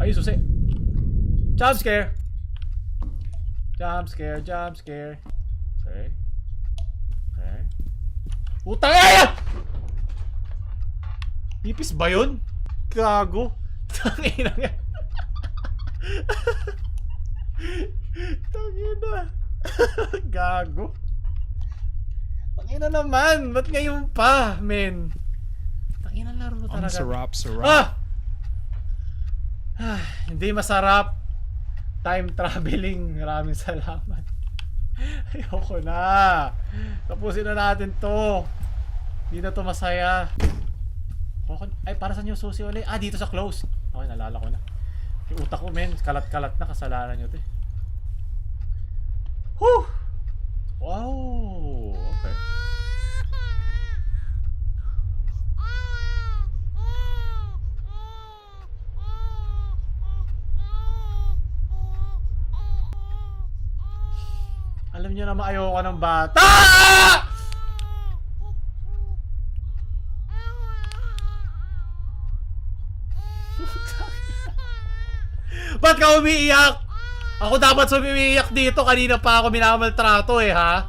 Ay, susi. Jump scare. Jump scare, jump scare. Okay. Okay. Utang ay! Ipis ba yun? Gago. Tangina nga. Tangina. Gago. Tangina naman. Ba't ngayon pa, men? Tangina laro Ang talaga. sarap. Ah! Hindi masarap. Time traveling. Maraming salamat. Ayoko na. Tapusin na natin to. Hindi na to masaya. Ay, para saan yung susi ulit? Ah, dito sa close. Okay, nalala ko na. Yung utak ko, men. Kalat-kalat na. Kasalanan nyo to eh. Whew! Wow! Okay. Alam nyo naman ayoko ng bata! Ba't ka umiiyak? Ako dapat umiiyak dito. Kanina pa ako minamaltrato eh, ha?